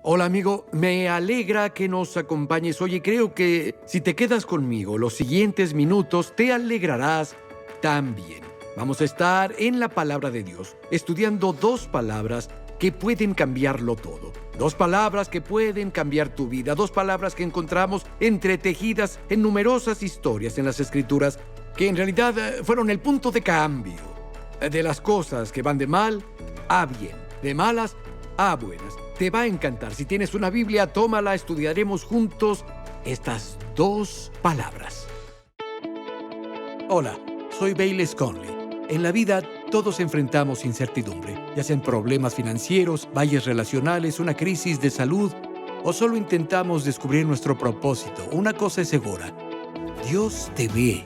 Hola amigo, me alegra que nos acompañes hoy y creo que si te quedas conmigo los siguientes minutos te alegrarás también. Vamos a estar en la palabra de Dios, estudiando dos palabras que pueden cambiarlo todo. Dos palabras que pueden cambiar tu vida, dos palabras que encontramos entretejidas en numerosas historias en las Escrituras que en realidad fueron el punto de cambio de las cosas que van de mal a bien, de malas a buenas. Te va a encantar. Si tienes una Biblia, tómala, estudiaremos juntos estas dos palabras. Hola, soy Bayless Conley. En la vida todos enfrentamos incertidumbre, ya sean problemas financieros, valles relacionales, una crisis de salud, o solo intentamos descubrir nuestro propósito. Una cosa es segura: Dios te ve,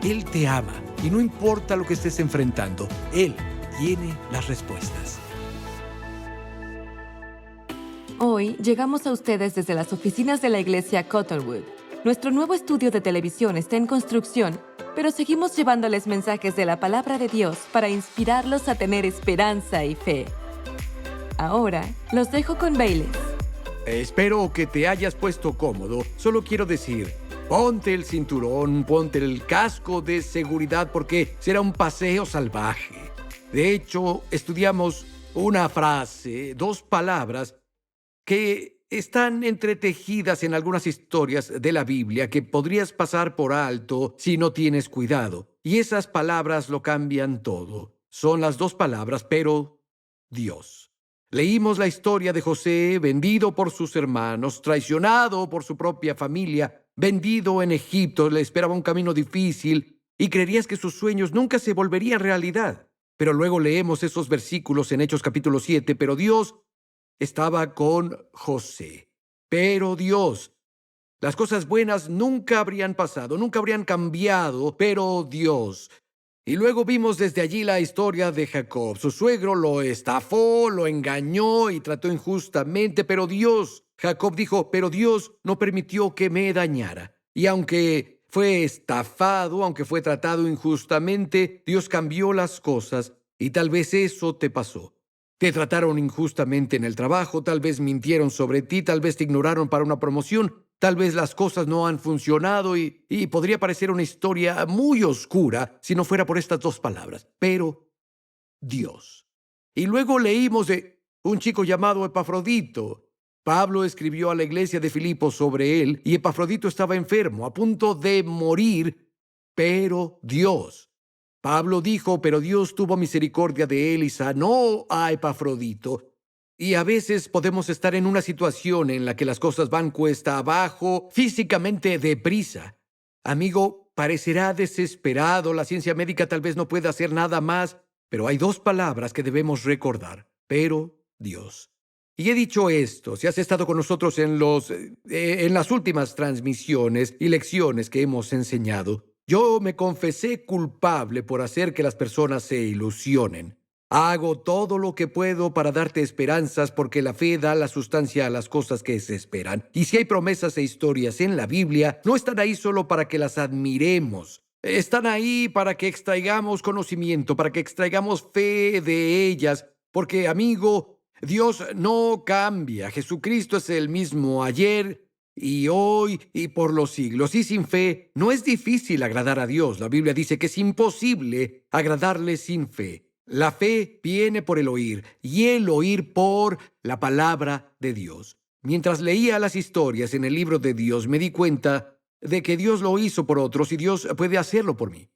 Él te ama, y no importa lo que estés enfrentando, Él tiene las respuestas. Hoy llegamos a ustedes desde las oficinas de la iglesia Cottonwood. Nuestro nuevo estudio de televisión está en construcción, pero seguimos llevándoles mensajes de la palabra de Dios para inspirarlos a tener esperanza y fe. Ahora, los dejo con Bayless. Espero que te hayas puesto cómodo. Solo quiero decir, ponte el cinturón, ponte el casco de seguridad porque será un paseo salvaje. De hecho, estudiamos una frase, dos palabras que están entretejidas en algunas historias de la Biblia que podrías pasar por alto si no tienes cuidado. Y esas palabras lo cambian todo. Son las dos palabras, pero Dios. Leímos la historia de José, vendido por sus hermanos, traicionado por su propia familia, vendido en Egipto, le esperaba un camino difícil y creerías que sus sueños nunca se volverían realidad. Pero luego leemos esos versículos en Hechos capítulo 7, pero Dios estaba con José. Pero Dios, las cosas buenas nunca habrían pasado, nunca habrían cambiado, pero Dios. Y luego vimos desde allí la historia de Jacob. Su suegro lo estafó, lo engañó y trató injustamente, pero Dios, Jacob dijo, pero Dios no permitió que me dañara. Y aunque fue estafado, aunque fue tratado injustamente, Dios cambió las cosas y tal vez eso te pasó. Te trataron injustamente en el trabajo, tal vez mintieron sobre ti, tal vez te ignoraron para una promoción, tal vez las cosas no han funcionado y podría parecer una historia muy oscura si no fuera por estas dos palabras, pero Dios. Y luego leímos de un chico llamado Epafrodito. Pablo escribió a la iglesia de Filipos sobre él y Epafrodito estaba enfermo, a punto de morir, pero Dios. Pablo dijo, pero Dios tuvo misericordia de él y sanó a Epafrodito. Y a veces podemos estar en una situación en la que las cosas van cuesta abajo, físicamente deprisa. Amigo, parecerá desesperado, la ciencia médica tal vez no pueda hacer nada más, pero hay dos palabras que debemos recordar, pero Dios. Y he dicho esto, si has estado con nosotros en las últimas transmisiones y lecciones que hemos enseñado, yo me confesé culpable por hacer que las personas se ilusionen. Hago todo lo que puedo para darte esperanzas porque la fe da la sustancia a las cosas que se esperan. Y si hay promesas e historias en la Biblia, no están ahí solo para que las admiremos. Están ahí para que extraigamos conocimiento, para que extraigamos fe de ellas. Porque, amigo, Dios no cambia. Jesucristo es el mismo ayer y hoy y por los siglos. Y sin fe no es difícil agradar a Dios. La Biblia dice que es imposible agradarle sin fe. La fe viene por el oír y el oír por la palabra de Dios. Mientras leía las historias en el libro de Dios, me di cuenta de que Dios lo hizo por otros y Dios puede hacerlo por mí.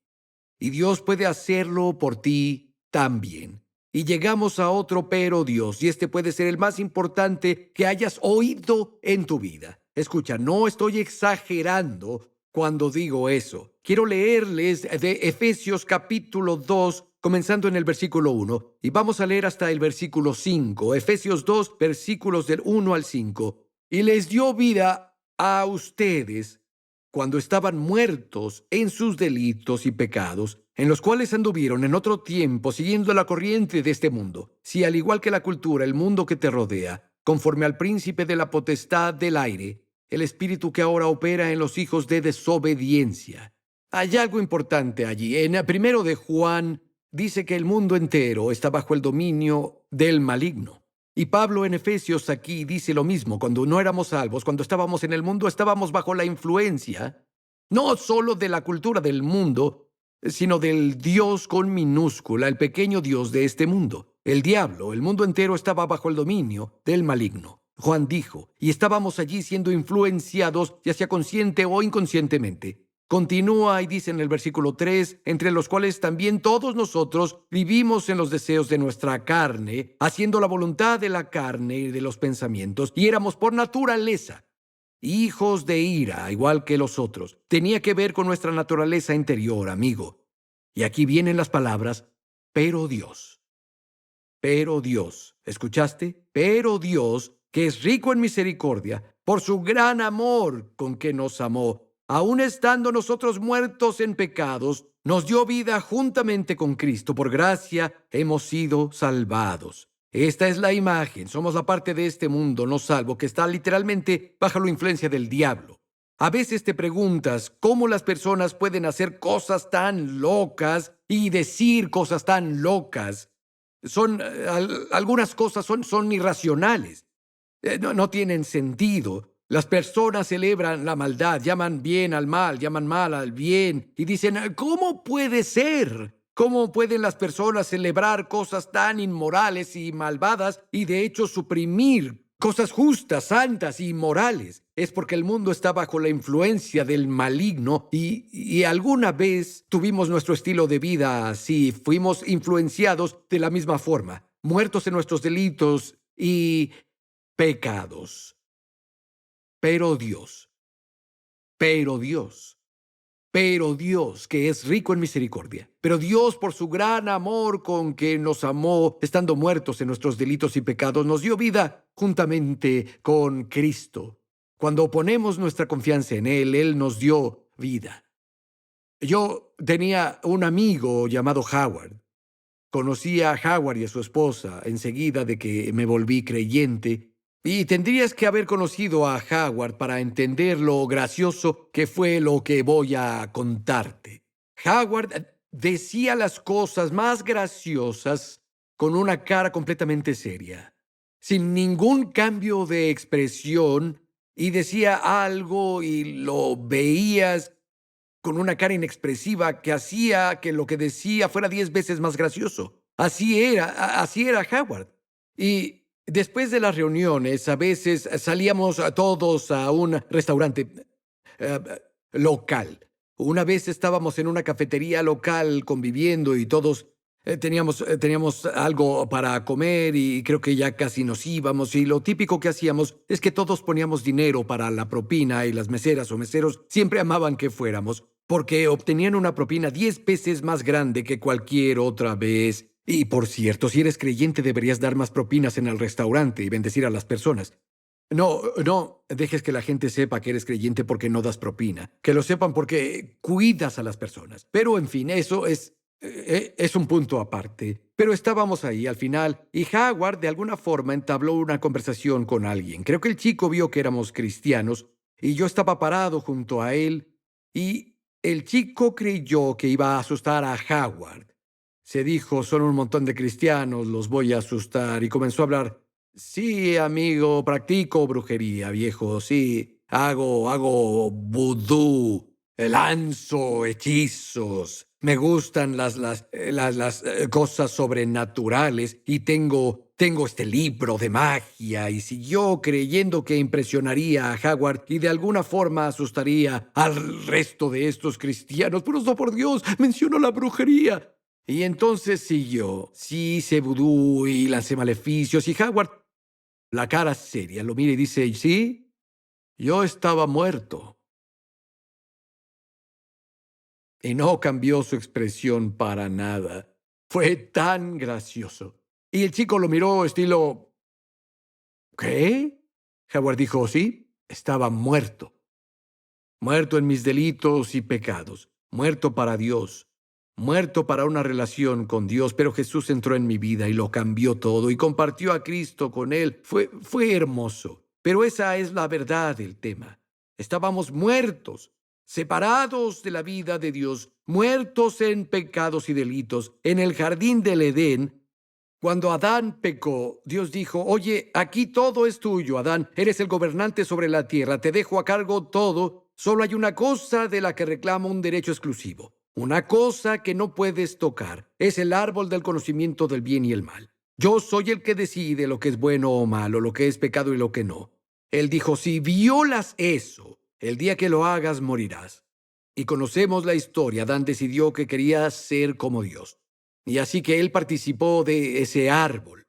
Y Dios puede hacerlo por ti también. Y llegamos a otro pero Dios, y este puede ser el más importante que hayas oído en tu vida. Escucha, no estoy exagerando cuando digo eso. Quiero leerles de Efesios capítulo 2, comenzando en el versículo 1, y vamos a leer hasta el versículo 5. Efesios 2, versículos del 1 al 5. Y les dio vida a ustedes cuando estaban muertos en sus delitos y pecados, en los cuales anduvieron en otro tiempo siguiendo la corriente de este mundo. Si al igual que la cultura, el mundo que te rodea, conforme al príncipe de la potestad del aire, el espíritu que ahora opera en los hijos de desobediencia. Hay algo importante allí. En el primero de Juan dice que el mundo entero está bajo el dominio del maligno. Y Pablo en Efesios aquí dice lo mismo. Cuando no éramos salvos, cuando estábamos en el mundo, estábamos bajo la influencia no solo de la cultura del mundo, sino del Dios con minúscula, el pequeño Dios de este mundo. El diablo, el mundo entero estaba bajo el dominio del maligno. Juan dijo, y estábamos allí siendo influenciados, ya sea consciente o inconscientemente. Continúa y dice en el versículo 3, entre los cuales también todos nosotros vivimos en los deseos de nuestra carne, haciendo la voluntad de la carne y de los pensamientos, y éramos por naturaleza hijos de ira, igual que los otros. Tenía que ver con nuestra naturaleza interior, amigo. Y aquí vienen las palabras, pero Dios, ¿escuchaste? Pero Dios, que es rico en misericordia, por su gran amor con que nos amó, aun estando nosotros muertos en pecados, nos dio vida juntamente con Cristo. Por gracia hemos sido salvados. Esta es la imagen. Somos la parte de este mundo no salvo que está literalmente bajo la influencia del diablo. A veces te preguntas cómo las personas pueden hacer cosas tan locas y decir cosas tan locas. Algunas cosas son irracionales. No tienen sentido. Las personas celebran la maldad, llaman bien al mal, llaman mal al bien y dicen, ¿cómo puede ser? ¿Cómo pueden las personas celebrar cosas tan inmorales y malvadas y de hecho suprimir cosas justas, santas y morales? Es porque el mundo está bajo la influencia del maligno y alguna vez tuvimos nuestro estilo de vida así, fuimos influenciados de la misma forma, muertos en nuestros delitos y pecados. Pero Dios, pero Dios, pero Dios, que es rico en misericordia, pero Dios por su gran amor con que nos amó, estando muertos en nuestros delitos y pecados, nos dio vida juntamente con Cristo. Cuando ponemos nuestra confianza en Él nos dio vida. Yo tenía un amigo llamado Howard. Conocí a Howard y a su esposa enseguida de que me volví creyente. Y tendrías que haber conocido a Howard para entender lo gracioso que fue lo que voy a contarte. Howard decía las cosas más graciosas con una cara completamente seria, sin ningún cambio de expresión, y decía algo y lo veías con una cara inexpresiva que hacía que lo que decía fuera 10 veces más gracioso. Así era Howard. Y después de las reuniones, a veces salíamos todos a un restaurante eh, local. Una vez estábamos en una cafetería local conviviendo y todos teníamos algo para comer y creo que ya casi nos íbamos. Y lo típico que hacíamos es que todos poníamos dinero para la propina y las meseras o meseros siempre amaban que fuéramos porque obtenían una propina 10 veces más grande que cualquier otra vez. Y por cierto, si eres creyente deberías dar más propinas en el restaurante y bendecir a las personas. No dejes que la gente sepa que eres creyente porque no das propina. Que lo sepan porque cuidas a las personas. Pero, en fin, eso es un punto aparte. Pero estábamos ahí al final y Howard de alguna forma entabló una conversación con alguien. Creo que el chico vio que éramos cristianos y yo estaba parado junto a él y el chico creyó que iba a asustar a Howard. Se dijo, son un montón de cristianos, los voy a asustar. Y comenzó a hablar. Sí, amigo, practico brujería, viejo, sí. Hago vudú, lanzo hechizos. Me gustan las cosas sobrenaturales y tengo este libro de magia. Y siguió creyendo que impresionaría a Howard y de alguna forma asustaría al resto de estos cristianos. Pero no, por Dios, mencionó la brujería. Y entonces siguió. Sí, hice vudú y lancé maleficios. Y Howard, la cara seria, lo mira y dice, sí, yo estaba muerto. Y no cambió su expresión para nada. Fue tan gracioso. Y el chico lo miró estilo, ¿qué? Howard dijo, sí, estaba muerto. Muerto en mis delitos y pecados. Muerto para Dios. Muerto para una relación con Dios, pero Jesús entró en mi vida y lo cambió todo y compartió a Cristo con él. Fue hermoso, pero esa es la verdad del tema. Estábamos muertos, separados de la vida de Dios, muertos en pecados y delitos, en el jardín del Edén, Cuando Adán pecó, Dios dijo, oye, aquí todo es tuyo, Adán, eres el gobernante sobre la tierra, te dejo a cargo todo, solo hay una cosa de la que reclamo un derecho exclusivo, una cosa que no puedes tocar, es el árbol del conocimiento del bien y el mal. Yo soy el que decide lo que es bueno o malo, lo que es pecado y lo que no. Él dijo, si violas eso, el día que lo hagas morirás. Y conocemos la historia, Adán decidió que quería ser como Dios. Y así que él participó de ese árbol.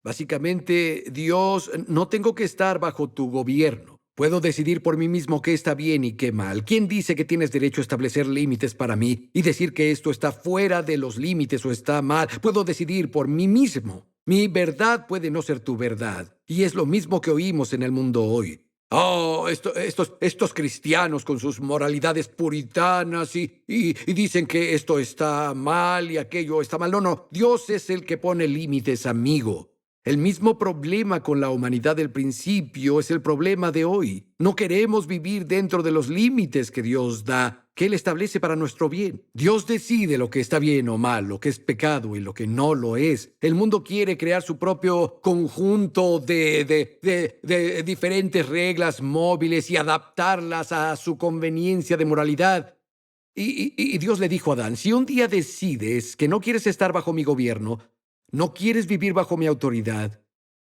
Básicamente, Dios, no tengo que estar bajo tu gobierno. Puedo decidir por mí mismo qué está bien y qué mal. ¿Quién dice que tienes derecho a establecer límites para mí y decir que esto está fuera de los límites o está mal? Puedo decidir por mí mismo. Mi verdad puede no ser tu verdad. Y es lo mismo que oímos en el mundo hoy. Oh, estos cristianos con sus moralidades puritanas y dicen que esto está mal y aquello está mal. No, no, Dios es el que pone límites, amigo. El mismo problema con la humanidad del principio es el problema de hoy. No queremos vivir dentro de los límites que Dios da, que Él establece para nuestro bien. Dios decide lo que está bien o mal, lo que es pecado y lo que no lo es. El mundo quiere crear su propio conjunto de diferentes reglas móviles y adaptarlas a su conveniencia de moralidad. Y Dios le dijo a Adán, si un día decides que no quieres estar bajo mi gobierno, no quieres vivir bajo mi autoridad,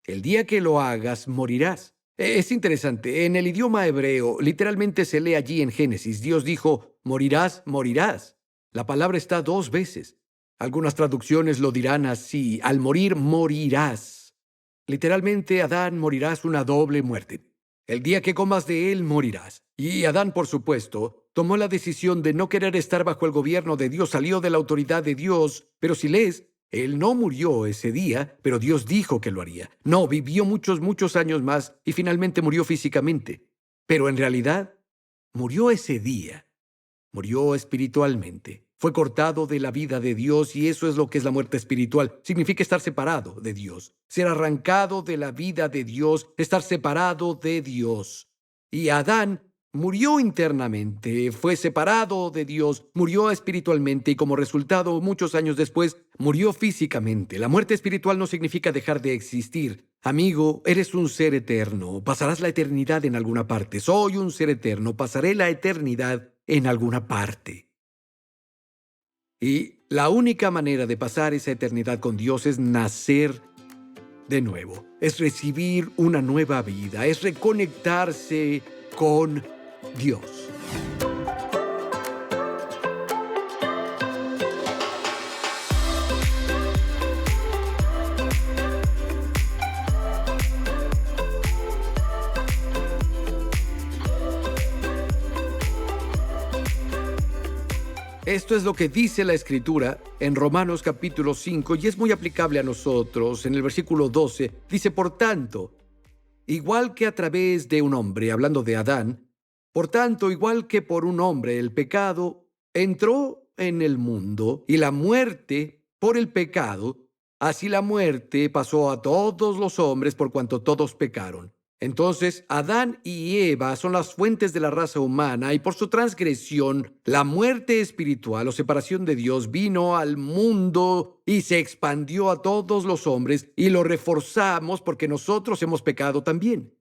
el día que lo hagas, morirás. Es interesante, en el idioma hebreo, literalmente se lee allí en Génesis, Dios dijo, morirás, morirás. La palabra está 2 veces. Algunas traducciones lo dirán así, al morir, morirás. Literalmente, Adán, morirás una doble muerte. El día que comas de él, morirás. Y Adán, por supuesto, tomó la decisión de no querer estar bajo el gobierno de Dios, salió de la autoridad de Dios, pero si lees, él no murió ese día, pero Dios dijo que lo haría. No, vivió muchos, muchos años más y finalmente murió físicamente. Pero en realidad, murió ese día. Murió espiritualmente. Fue cortado de la vida de Dios y eso es lo que es la muerte espiritual. Significa estar separado de Dios. Ser arrancado de la vida de Dios, estar separado de Dios. Y Adán murió internamente, fue separado de Dios, murió espiritualmente y como resultado, muchos años después, murió físicamente. La muerte espiritual no significa dejar de existir. Amigo, eres un ser eterno. Pasarás la eternidad en alguna parte. Soy un ser eterno. Pasaré la eternidad en alguna parte. Y la única manera de pasar esa eternidad con Dios es nacer de nuevo. Es recibir una nueva vida. Es reconectarse con Dios. Esto es lo que dice la Escritura en Romanos capítulo 5 y es muy aplicable a nosotros. En el versículo 12 dice, por tanto, igual que a través de un hombre, hablando de Adán, por tanto, igual que por un hombre el pecado entró en el mundo y la muerte por el pecado, así la muerte pasó a todos los hombres por cuanto todos pecaron. Entonces, Adán y Eva son las fuentes de la raza humana y por su transgresión, la muerte espiritual o separación de Dios vino al mundo y se expandió a todos los hombres y lo reforzamos porque nosotros hemos pecado también.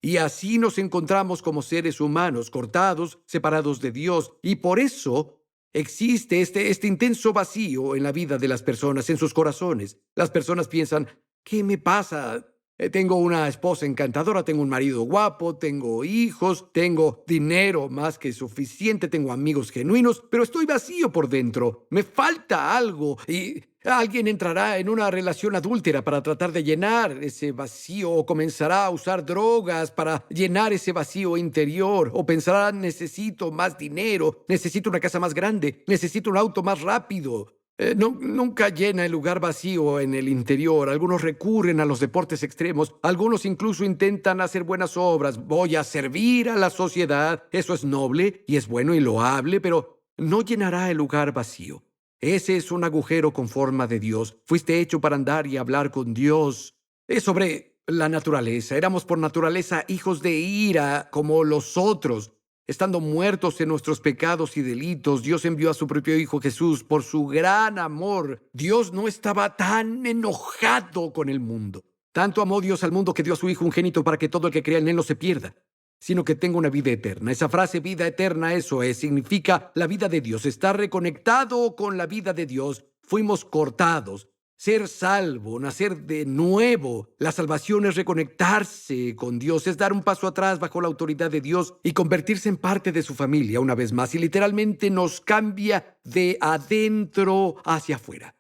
Y así nos encontramos como seres humanos, cortados, separados de Dios. Y por eso existe este intenso vacío en la vida de las personas, en sus corazones. Las personas piensan, ¿qué me pasa? Tengo una esposa encantadora, tengo un marido guapo, tengo hijos, tengo dinero más que suficiente, tengo amigos genuinos, pero estoy vacío por dentro. Me falta algo y alguien entrará en una relación adúltera para tratar de llenar ese vacío o comenzará a usar drogas para llenar ese vacío interior o pensará, necesito más dinero, necesito una casa más grande, necesito un auto más rápido. Nunca llena el lugar vacío en el interior. Algunos recurren a los deportes extremos. Algunos incluso intentan hacer buenas obras. Voy a servir a la sociedad. Eso es noble y es bueno y loable, pero no llenará el lugar vacío. Ese es un agujero con forma de Dios. Fuiste hecho para andar y hablar con Dios. Es sobre la naturaleza. Éramos por naturaleza hijos de ira como los otros. Estando muertos en nuestros pecados y delitos, Dios envió a su propio Hijo Jesús por su gran amor. Dios no estaba tan enojado con el mundo. Tanto amó Dios al mundo que dio a su Hijo unigénito para que todo el que crea en él no se pierda, sino que tenga una vida eterna. Esa frase, vida eterna, eso es, significa la vida de Dios. Estar reconectado con la vida de Dios. Fuimos cortados. Ser salvo, nacer de nuevo. La salvación es reconectarse con Dios, es dar un paso atrás bajo la autoridad de Dios y convertirse en parte de su familia una vez más. Y literalmente nos cambia de adentro hacia afuera.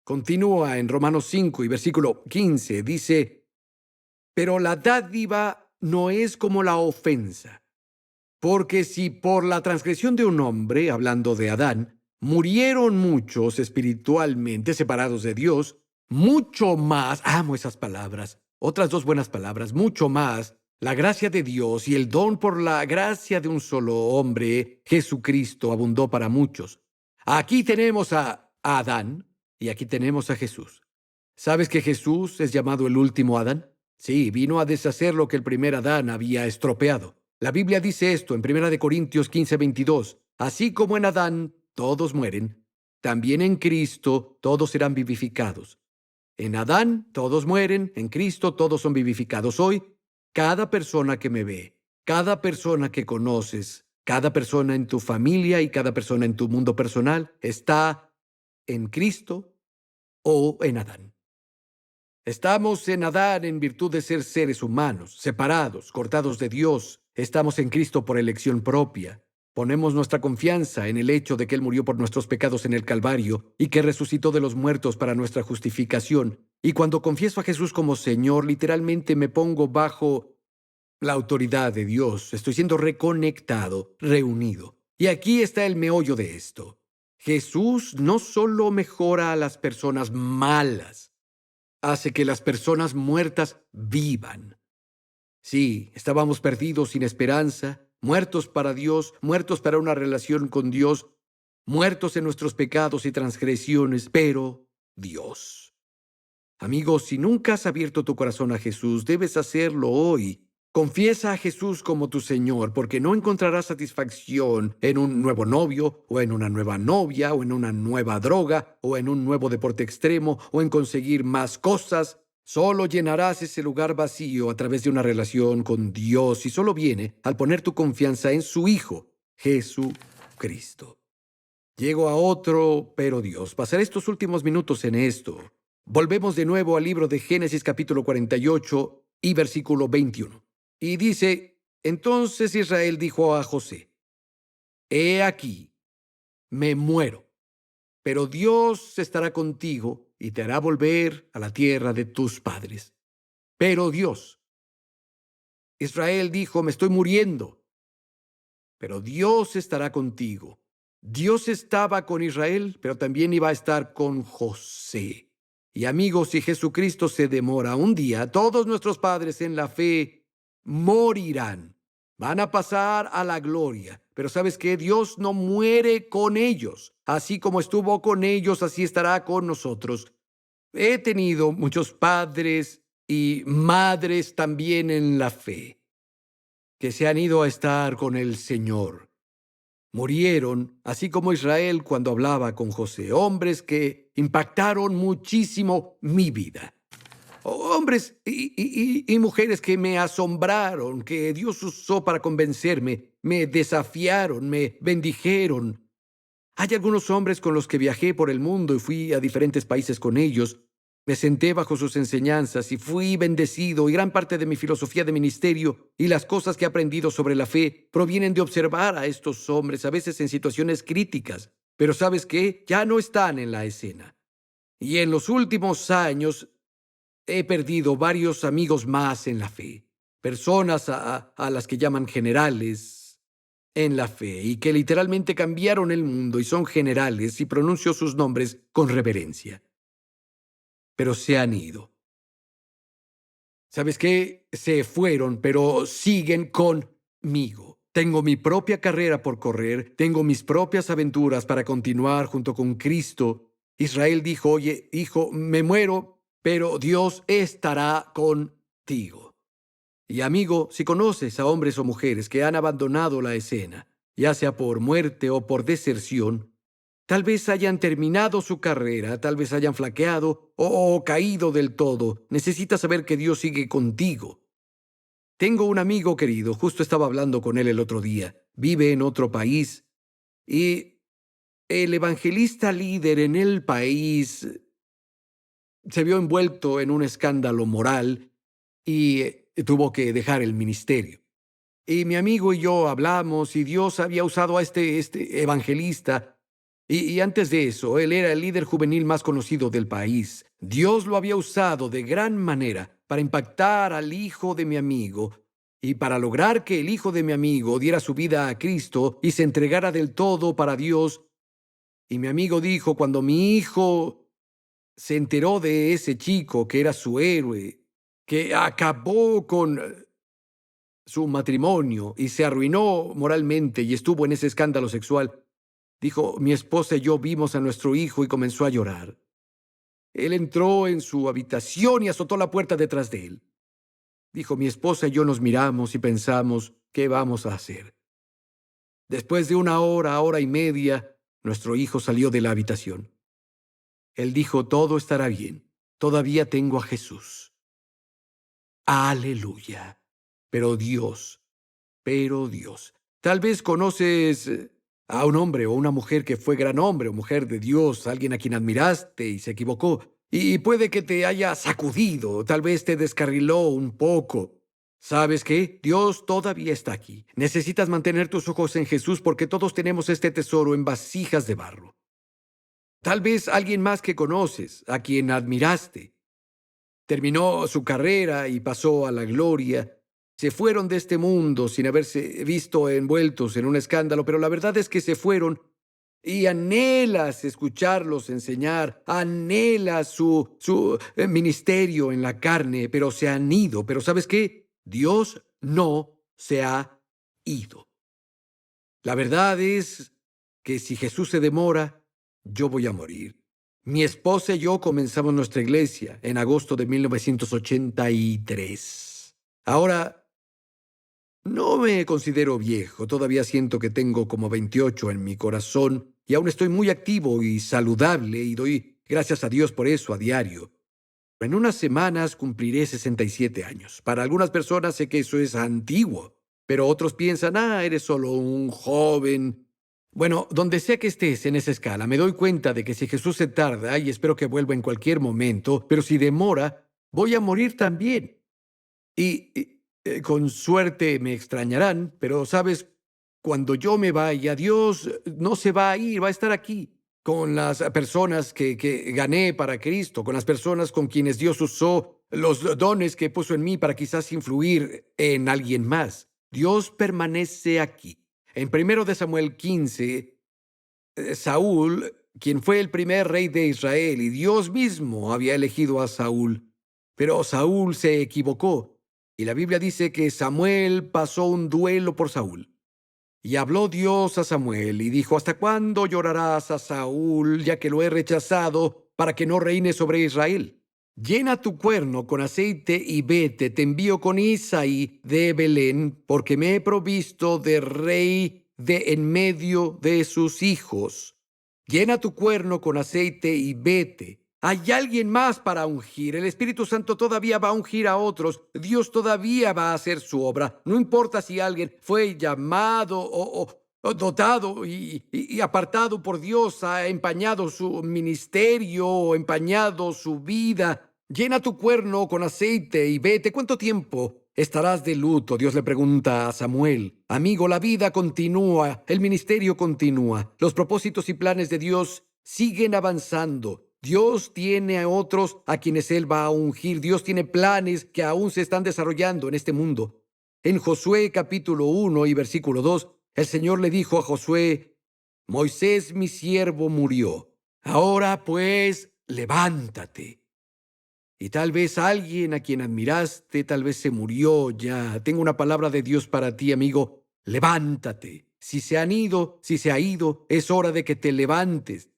Continúa en Romanos 5 y versículo 15. Dice, pero la dádiva no es como la ofensa. Porque si por la transgresión de un hombre, hablando de Adán, murieron muchos espiritualmente separados de Dios, mucho más, amo esas palabras, otras dos buenas palabras, mucho más, la gracia de Dios y el don por la gracia de un solo hombre, Jesucristo, abundó para muchos. Aquí tenemos a Adán y aquí tenemos a Jesús. ¿Sabes que Jesús es llamado el último Adán? Sí, vino a deshacer lo que el primer Adán había estropeado. La Biblia dice esto en 1 Corintios 15:22. Así como en Adán todos mueren, también en Cristo todos serán vivificados. En Adán todos mueren, en Cristo todos son vivificados. Hoy, cada persona que me ve, cada persona que conoces, cada persona en tu familia y cada persona en tu mundo personal está en Cristo o en Adán. Estamos en Adán en virtud de ser seres humanos, separados, cortados de Dios. Estamos en Cristo por elección propia. Ponemos nuestra confianza en el hecho de que Él murió por nuestros pecados en el Calvario y que resucitó de los muertos para nuestra justificación. Y cuando confieso a Jesús como Señor, literalmente me pongo bajo la autoridad de Dios. Estoy siendo reconectado, reunido. Y aquí está el meollo de esto. Jesús no solo mejora a las personas malas, hace que las personas muertas vivan. Sí, estábamos perdidos sin esperanza, muertos para Dios, muertos para una relación con Dios, muertos en nuestros pecados y transgresiones, pero Dios. Amigos, si nunca has abierto tu corazón a Jesús, debes hacerlo hoy. Confiesa a Jesús como tu Señor, porque no encontrarás satisfacción en un nuevo novio, o en una nueva novia, o en una nueva droga, o en un nuevo deporte extremo, o en conseguir más cosas. Solo llenarás ese lugar vacío a través de una relación con Dios, y solo viene al poner tu confianza en su Hijo, Jesucristo. Llego a otro, pero Dios. Pasaré estos últimos minutos en esto. Volvemos de nuevo al libro de Génesis capítulo 48 y versículo 21. Y dice, entonces Israel dijo a José, he aquí, me muero, pero Dios estará contigo y te hará volver a la tierra de tus padres. Pero Dios, Israel dijo, me estoy muriendo, pero Dios estará contigo. Dios estaba con Israel, pero también iba a estar con José. Y amigos, si Jesucristo se demora un día, todos nuestros padres en la fe morirán. Van a pasar a la gloria. Pero ¿sabes qué? Dios no muere con ellos. Así como estuvo con ellos, así estará con nosotros. He tenido muchos padres y madres también en la fe que se han ido a estar con el Señor. Murieron, así como Israel cuando hablaba con José, hombres que impactaron muchísimo mi vida. Hombres y mujeres que me asombraron, que Dios usó para convencerme, me desafiaron, me bendijeron. Hay algunos hombres con los que viajé por el mundo y fui a diferentes países con ellos. Me senté bajo sus enseñanzas y fui bendecido, y gran parte de mi filosofía de ministerio y las cosas que he aprendido sobre la fe provienen de observar a estos hombres, a veces en situaciones críticas. Pero ¿sabes qué? Ya no están en la escena. Y en los últimos años he perdido varios amigos más en la fe, personas a las que llaman generales en la fe y que literalmente cambiaron el mundo y son generales, y pronuncio sus nombres con reverencia. Pero se han ido. ¿Sabes qué? Se fueron, pero siguen conmigo. Tengo mi propia carrera por correr, tengo mis propias aventuras para continuar junto con Cristo. Israel dijo, oye, hijo, me muero, pero Dios estará contigo. Y amigo, si conoces a hombres o mujeres que han abandonado la escena, ya sea por muerte o por deserción, tal vez hayan terminado su carrera, tal vez hayan flaqueado o caído del todo, necesitas saber que Dios sigue contigo. Tengo un amigo querido, justo estaba hablando con él el otro día, vive en otro país y el evangelista líder en el país se vio envuelto en un escándalo moral y tuvo que dejar el ministerio. Y mi amigo y yo hablamos y Dios había usado a este evangelista. Y antes de eso, él era el líder juvenil más conocido del país. Dios lo había usado de gran manera para impactar al hijo de mi amigo y para lograr que el hijo de mi amigo diera su vida a Cristo y se entregara del todo para Dios. Y mi amigo dijo, cuando mi hijo se enteró de ese chico que era su héroe, que acabó con su matrimonio y se arruinó moralmente y estuvo en ese escándalo sexual, dijo, mi esposa y yo vimos a nuestro hijo y comenzó a llorar. Él entró en su habitación y azotó la puerta detrás de él. Dijo, mi esposa y yo nos miramos y pensamos, ¿qué vamos a hacer? Después de una hora, hora y media, nuestro hijo salió de la habitación. Él dijo, todo estará bien. Todavía tengo a Jesús. Aleluya. Pero Dios. Tal vez conoces a un hombre o una mujer que fue gran hombre o mujer de Dios, alguien a quien admiraste y se equivocó. Y puede que te haya sacudido, tal vez te descarriló un poco. ¿Sabes qué? Dios todavía está aquí. Necesitas mantener tus ojos en Jesús porque todos tenemos este tesoro en vasijas de barro. Tal vez alguien más que conoces, a quien admiraste, terminó su carrera y pasó a la gloria. Se fueron de este mundo sin haberse visto envueltos en un escándalo, pero la verdad es que se fueron y anhelas escucharlos enseñar, anhelas su ministerio en la carne, pero se han ido. Pero ¿sabes qué? Dios no se ha ido. La verdad es que si Jesús se demora, yo voy a morir. Mi esposa y yo comenzamos nuestra iglesia en agosto de 1983. Ahora, no me considero viejo, todavía siento que tengo como 28 en mi corazón y aún estoy muy activo y saludable y doy gracias a Dios por eso a diario. En unas semanas cumpliré 67 años. Para algunas personas sé que eso es antiguo, pero otros piensan, eres solo un joven. Bueno, donde sea que estés en esa escala, me doy cuenta de que si Jesús se tarda, y espero que vuelva en cualquier momento, pero si demora, voy a morir también. Con suerte me extrañarán, pero sabes, cuando yo me vaya, Dios no se va a ir, va a estar aquí, con las personas que gané para Cristo, con las personas con quienes Dios usó los dones que puso en mí para quizás influir en alguien más. Dios permanece aquí. En 1 Samuel 15, Saúl, quien fue el primer rey de Israel, y Dios mismo había elegido a Saúl, pero Saúl se equivocó. Y la Biblia dice que Samuel pasó un duelo por Saúl. Y habló Dios a Samuel y dijo, ¿hasta cuándo llorarás a Saúl, ya que lo he rechazado, para que no reine sobre Israel? Llena tu cuerno con aceite y vete, te envío con Isaí de Belén, porque me he provisto de rey de en medio de sus hijos. Llena tu cuerno con aceite y vete. Hay alguien más para ungir. El Espíritu Santo todavía va a ungir a otros. Dios todavía va a hacer su obra. No importa si alguien fue llamado o dotado y apartado por Dios, ha empañado su ministerio o empañado su vida. Llena tu cuerno con aceite y vete. ¿Cuánto tiempo estarás de luto? Dios le pregunta a Samuel. Amigo, la vida continúa, el ministerio continúa. Los propósitos y planes de Dios siguen avanzando. Dios tiene a otros a quienes Él va a ungir. Dios tiene planes que aún se están desarrollando en este mundo. En Josué capítulo 1 y versículo 2, el Señor le dijo a Josué, Moisés mi siervo murió. Ahora pues, levántate. Y tal vez alguien a quien admiraste, tal vez se murió ya. Tengo una palabra de Dios para ti, amigo. Levántate. Si se ha ido, es hora de que te levantes.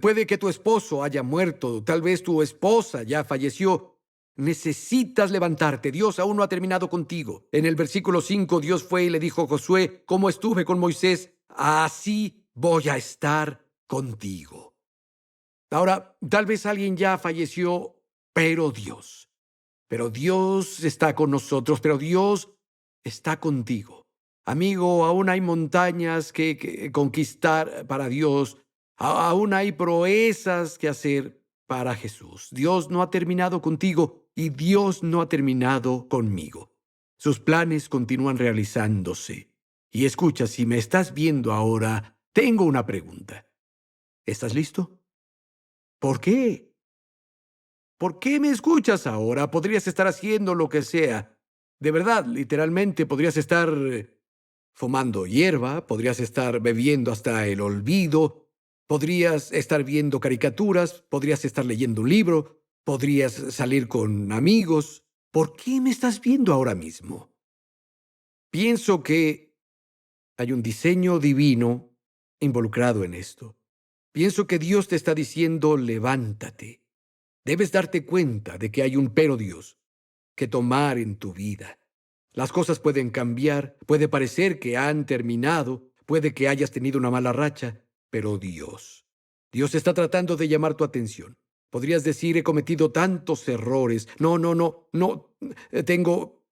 Puede que tu esposo haya muerto, tal vez tu esposa ya falleció. necesitas levantarte. Dios aún no ha terminado contigo. En el versículo 5, Dios fue y le dijo a Josué: como estuve con Moisés, así voy a estar contigo. Ahora, tal vez alguien ya falleció, pero Dios está con nosotros, pero Dios está contigo. Amigo, aún hay montañas que conquistar para Dios. Aún hay proezas que hacer para Jesús. Dios no ha terminado contigo y Dios no ha terminado conmigo. Sus planes continúan realizándose. Y escucha, si me estás viendo ahora, tengo una pregunta. ¿Estás listo? ¿Por qué? ¿Por qué me escuchas ahora? Podrías estar haciendo lo que sea. De verdad, literalmente, podrías estar fumando hierba, podrías estar bebiendo hasta el olvido, podrías estar viendo caricaturas, podrías estar leyendo un libro, podrías salir con amigos. ¿Por qué me estás viendo ahora mismo? Pienso que hay un diseño divino involucrado en esto. Pienso que Dios te está diciendo: levántate. Debes darte cuenta de que hay un pero Dios que tomar en tu vida. Las cosas pueden cambiar, puede parecer que han terminado, puede que hayas tenido una mala racha, pero Dios está tratando de llamar tu atención. Podrías decir: he cometido tantos errores. No, tengo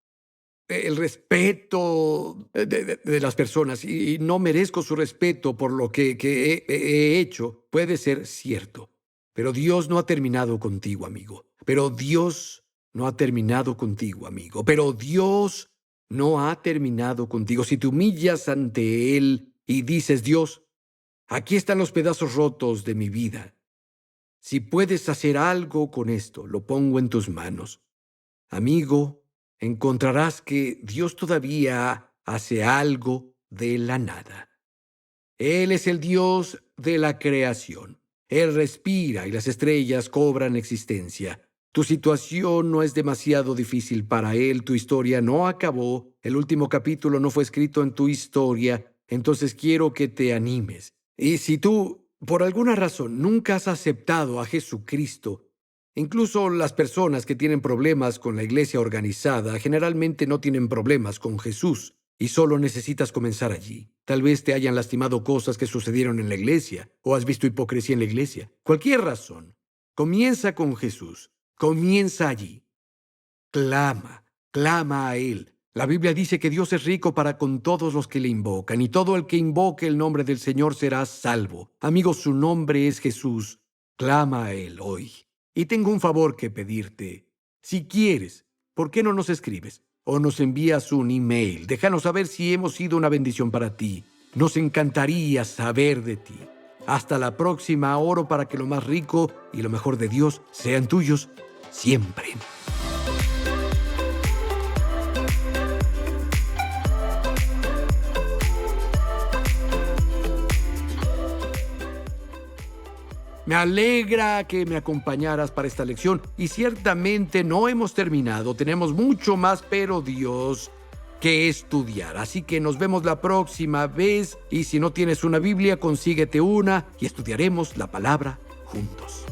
el respeto de las personas y no merezco su respeto por lo que he hecho. Puede ser cierto, pero Dios no ha terminado contigo, amigo. Pero Dios no ha terminado contigo, amigo. Pero Dios no ha terminado contigo. Si te humillas ante Él y dices: Dios, aquí están los pedazos rotos de mi vida. Si puedes hacer algo con esto, lo pongo en tus manos. Amigo, encontrarás que Dios todavía hace algo de la nada. Él es el Dios de la creación. Él respira y las estrellas cobran existencia. Tu situación no es demasiado difícil para Él. Tu historia no acabó. El último capítulo no fue escrito en tu historia. Entonces quiero que te animes. Y si tú, por alguna razón, nunca has aceptado a Jesucristo, incluso las personas que tienen problemas con la iglesia organizada generalmente no tienen problemas con Jesús. Y solo necesitas comenzar allí. Tal vez te hayan lastimado cosas que sucedieron en la iglesia, o has visto hipocresía en la iglesia. Cualquier razón. Comienza con Jesús. Comienza allí. Clama a Él. La Biblia dice que Dios es rico para con todos los que le invocan, y todo el que invoque el nombre del Señor será salvo. Amigos, su nombre es Jesús. Clama a Él hoy. Y tengo un favor que pedirte. Si quieres, ¿por qué no nos escribes? O nos envías un email. Déjanos saber si hemos sido una bendición para ti. Nos encantaría saber de ti. Hasta la próxima. Oro para que lo más rico y lo mejor de Dios sean tuyos siempre. Me alegra que me acompañaras para esta lección y ciertamente no hemos terminado. Tenemos mucho más, pero Dios, que estudiar. Así que nos vemos la próxima vez y si no tienes una Biblia, consíguete una y estudiaremos la palabra juntos.